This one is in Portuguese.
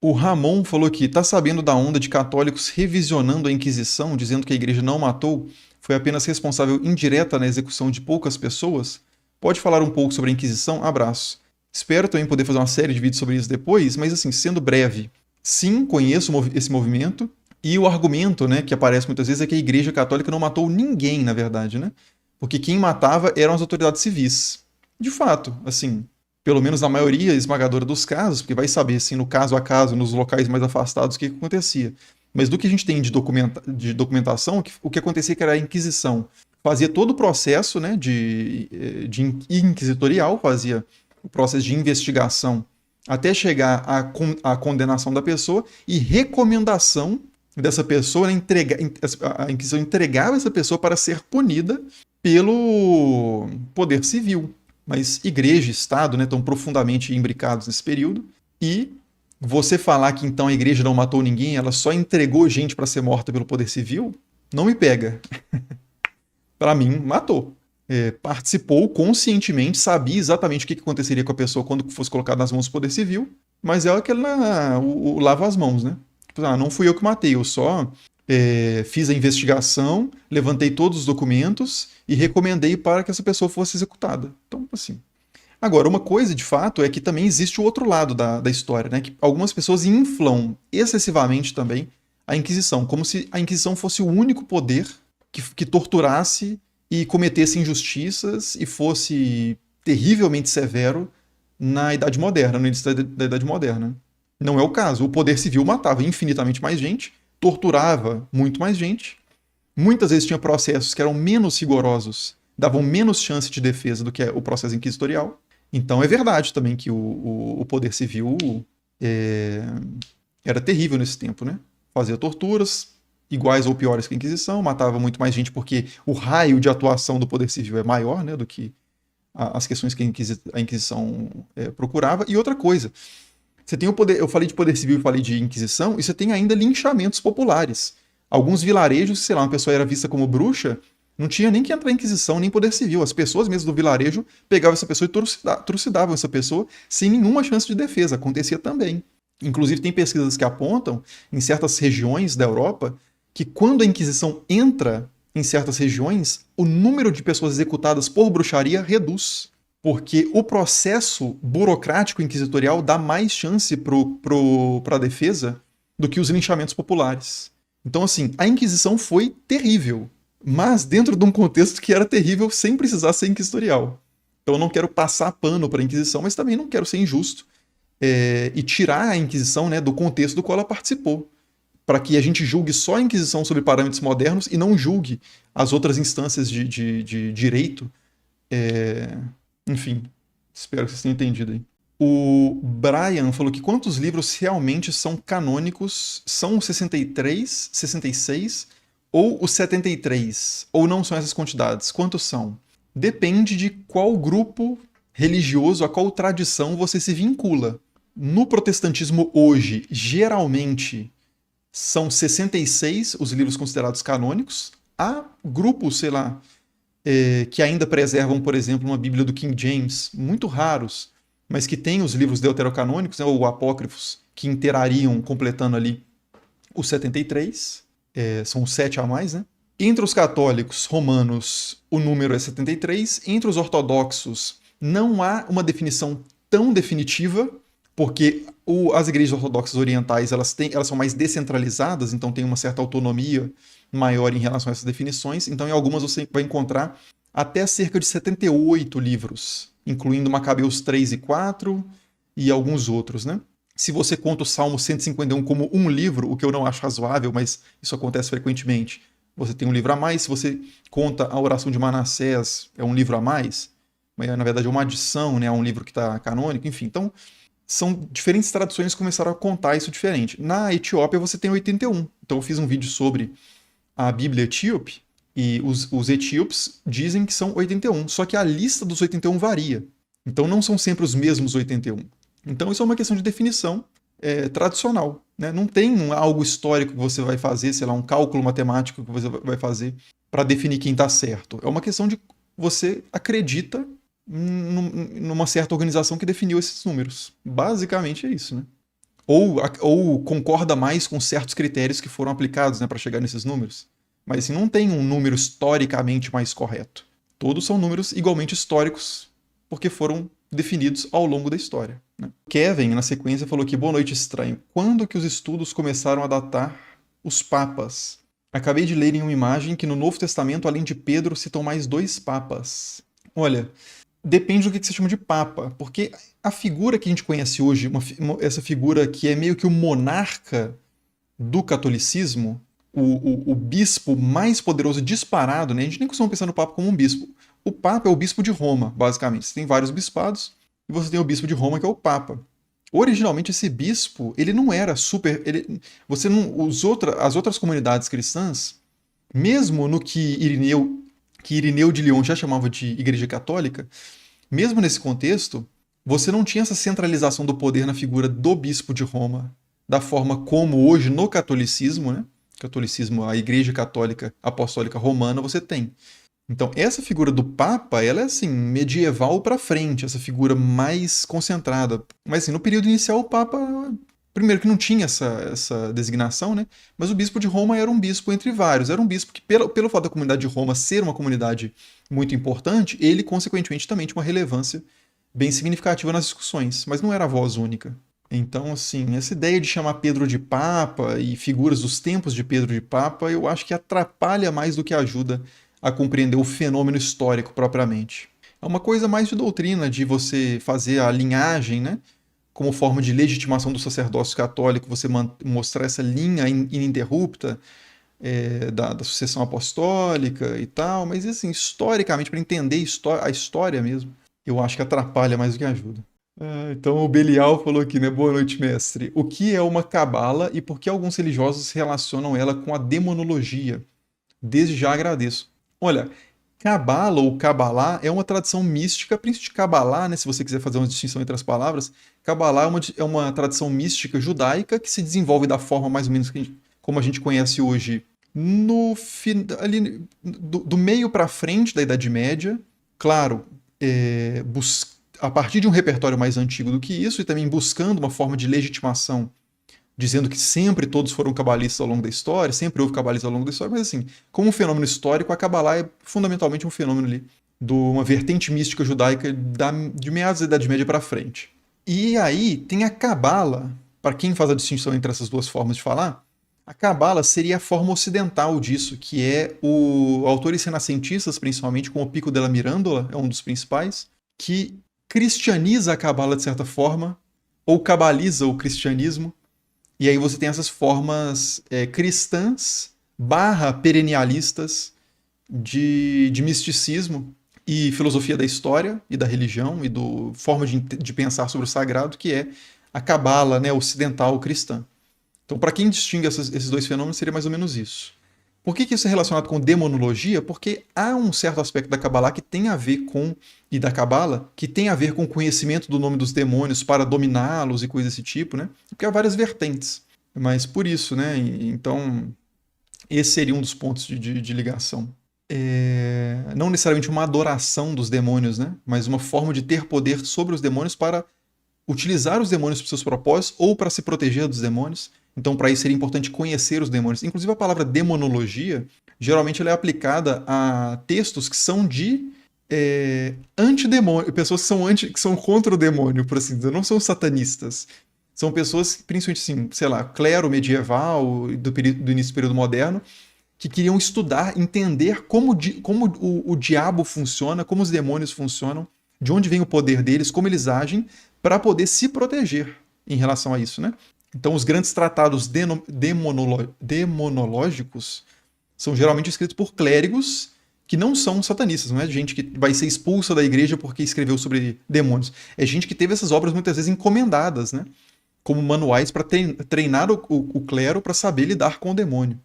O Ramon falou que tá sabendo da onda de católicos revisionando a Inquisição, dizendo que a igreja não matou, foi apenas responsável indireta na execução de poucas pessoas. Pode falar um pouco sobre a Inquisição? Abraço. Espero também poder fazer uma série de vídeos sobre isso depois, mas assim, sendo breve, sim, conheço esse movimento, e o argumento, né, que aparece muitas vezes é que a Igreja Católica não matou ninguém, na verdade, né? Porque quem matava eram as autoridades civis. De fato, assim, pelo menos na maioria esmagadora dos casos, porque vai saber, assim, no caso a caso, nos locais mais afastados, o que acontecia. Mas do que a gente tem de documentação, o que acontecia que era a Inquisição. Fazia todo o processo, né, de inquisitorial, fazia o processo de investigação até chegar à condenação da pessoa e recomendação dessa pessoa, né, a Inquisição entregava essa pessoa para ser punida pelo poder civil. Mas igreja e Estado, né, estão profundamente imbricados nesse período. E você falar que então a igreja não matou ninguém, ela só entregou gente para ser morta pelo poder civil, não me pega. Para mim, matou. Participou conscientemente, sabia exatamente o que aconteceria com a pessoa quando fosse colocada nas mãos do poder civil, mas é o lava as mãos, né? Não fui eu que matei, eu só fiz a investigação, levantei todos os documentos e recomendei para que essa pessoa fosse executada. Então, assim. Agora, uma coisa de fato é que também existe o outro lado da história, né? Que algumas pessoas inflam excessivamente também a Inquisição, como se a Inquisição fosse o único poder que torturasse e cometesse injustiças e fosse terrivelmente severo na Idade Moderna, no início da Idade Moderna. Não é o caso. O poder civil matava infinitamente mais gente, torturava muito mais gente, muitas vezes tinha processos que eram menos rigorosos, davam menos chance de defesa do que o processo inquisitorial. Então é verdade também que o poder civil é, era terrível nesse tempo, né? Fazia torturas, iguais ou piores que a Inquisição, matava muito mais gente porque o raio de atuação do poder civil é maior, né, do que as questões que a Inquisição procurava. E outra coisa, você tem o poder, eu falei de poder civil e falei de Inquisição, e você tem ainda linchamentos populares. Alguns vilarejos, sei lá, uma pessoa era vista como bruxa, não tinha nem que entrar em Inquisição, nem poder civil. As pessoas mesmo do vilarejo pegavam essa pessoa e trucidavam essa pessoa sem nenhuma chance de defesa. Acontecia também. Inclusive, tem pesquisas que apontam, em certas regiões da Europa, que quando a Inquisição entra em certas regiões, o número de pessoas executadas por bruxaria reduz. Porque o processo burocrático inquisitorial dá mais chance para a defesa do que os linchamentos populares. Então, assim, a Inquisição foi terrível, mas dentro de um contexto que era terrível sem precisar ser inquisitorial. Então, eu não quero passar pano para a Inquisição, mas também não quero ser injusto e tirar a Inquisição, né, do contexto do qual ela participou, para que a gente julgue só a Inquisição sob parâmetros modernos e não julgue as outras instâncias de direito. Enfim, espero que vocês tenham entendido aí. O Brian falou que quantos livros realmente são canônicos? São os 63, 66 ou os 73? Ou não são essas quantidades? Quantos são? Depende de qual grupo religioso, a qual tradição você se vincula. No protestantismo hoje, geralmente são 66 os livros considerados canônicos. Há grupos, sei lá, que ainda preservam, por exemplo, uma Bíblia do King James, muito raros, mas que tem os livros deuterocanônicos, né, ou apócrifos, que interariam completando ali os 73, são os 7 a mais, né? Entre os católicos romanos, o número é 73. Entre os ortodoxos, não há uma definição tão definitiva, porque as igrejas ortodoxas orientais elas são mais descentralizadas, então tem uma certa autonomia maior em relação a essas definições. Então, em algumas você vai encontrar até cerca de 78 livros, incluindo Macabeus 3 e 4 e alguns outros, né? Se você conta o Salmo 151 como um livro, o que eu não acho razoável, mas isso acontece frequentemente, você tem um livro a mais. Se você conta a oração de Manassés, é um livro a mais, mas na verdade é uma adição, né, a um livro que está canônico, enfim. Então, são diferentes traduções que começaram a contar isso diferente. Na Etiópia você tem 81. Então eu fiz um vídeo sobre a Bíblia etíope e os etíopes dizem que são 81. Só que a lista dos 81 varia. Então não são sempre os mesmos 81. Então isso é uma questão de definição tradicional. Né? Não tem algo histórico que você vai fazer, sei lá, um cálculo matemático que você vai fazer para definir quem está certo. É uma questão de você acredita numa certa organização que definiu esses números. Basicamente é isso, né? ou concorda mais com certos critérios que foram aplicados, né, para chegar nesses números. Mas assim, não tem um número historicamente mais correto. Todos são números igualmente históricos, porque foram definidos ao longo da história, né? Kevin, na sequência, falou que boa noite, estranho. Quando que os estudos começaram a datar os papas? Acabei de ler em uma imagem que no Novo Testamento, além de Pedro, citam mais 2 papas. Olha, depende do que você chama de papa, porque a figura que a gente conhece hoje, essa figura que é meio que o monarca do catolicismo, o bispo mais poderoso disparado, né? A gente nem costuma pensar no papa como um bispo. O papa é o bispo de Roma, basicamente. Você tem vários bispados e você tem o bispo de Roma, que é o papa. Originalmente, esse bispo, ele não era super... você não, as outras comunidades cristãs, mesmo no que Irineu de Lyon já chamava de Igreja Católica, mesmo nesse contexto, você não tinha essa centralização do poder na figura do bispo de Roma, da forma como hoje no catolicismo, né? Catolicismo, a Igreja Católica Apostólica Romana, você tem. Então, essa figura do Papa, ela é assim, medieval para frente, essa figura mais concentrada. Mas assim, no período inicial, o Papa, primeiro que não tinha essa designação, né? Mas o bispo de Roma era um bispo entre vários. Era um bispo que, pelo fato da comunidade de Roma ser uma comunidade muito importante, ele, consequentemente, também tinha uma relevância bem significativa nas discussões, mas não era a voz única. Então, assim, essa ideia de chamar Pedro de Papa e figuras dos tempos de Pedro de Papa, eu acho que atrapalha mais do que ajuda a compreender o fenômeno histórico propriamente. É uma coisa mais de doutrina, de você fazer a linhagem, né? Como forma de legitimação do sacerdócio católico, você mostrar essa linha ininterrupta da sucessão apostólica e tal, mas assim, historicamente, para entender a história mesmo, eu acho que atrapalha mais do que ajuda. Então o Belial falou aqui, né? Boa noite, mestre. O que é uma cabala e por que alguns religiosos relacionam ela com a demonologia? Desde já agradeço. Olha, cabala ou cabalá é uma tradição mística, principalmente cabalá, né? Se você quiser fazer uma distinção entre as palavras, cabalá é uma tradição mística judaica que se desenvolve da forma mais ou menos como a gente conhece hoje, ali, do meio para frente da Idade Média. Claro, a partir de um repertório mais antigo do que isso, e também buscando uma forma de legitimação, dizendo que sempre todos foram cabalistas ao longo da história, sempre houve cabalistas ao longo da história, mas assim, como um fenômeno histórico, a Cabalá é fundamentalmente um fenômeno ali, de uma vertente mística judaica de meados da Idade Média para frente. E aí tem a Cabala, para quem faz a distinção entre essas duas formas de falar, a Cabala seria a forma ocidental disso, que é autores renascentistas, principalmente, como o Pico della Mirandola, é um dos principais, que cristianiza a Cabala de certa forma, ou cabaliza o cristianismo, e aí você tem essas formas cristãs / perennialistas de misticismo e filosofia da história e da religião e do forma de pensar sobre o sagrado, que é a cabala, né, ocidental cristã. Então, para quem distingue esses dois fenômenos, seria mais ou menos isso. Por que isso é relacionado com demonologia? Porque há um certo aspecto da Kabbalah que tem a ver com, e da Cabala, que tem a ver com o conhecimento do nome dos demônios para dominá-los e coisas desse tipo, né? Porque há várias vertentes. Mas por isso, né? Então, esse seria um dos pontos de ligação. Não necessariamente uma adoração dos demônios, né? Mas uma forma de ter poder sobre os demônios para utilizar os demônios para seus propósitos ou para se proteger dos demônios. Então, para isso seria importante conhecer os demônios. Inclusive, a palavra demonologia, geralmente ela é aplicada a textos que são de antidemônio, pessoas que são contra o demônio, por assim dizer, não são satanistas. São pessoas, principalmente assim, sei lá, clero medieval, do início do período moderno, que queriam estudar, entender como o diabo funciona, como os demônios funcionam, de onde vem o poder deles, como eles agem, para poder se proteger em relação a isso, né? Então, os grandes tratados demonológicos são geralmente escritos por clérigos que não são satanistas, não é gente que vai ser expulsa da igreja porque escreveu sobre demônios. É gente que teve essas obras muitas vezes encomendadas, né? Como manuais para treinar o clero para saber lidar com o demônio.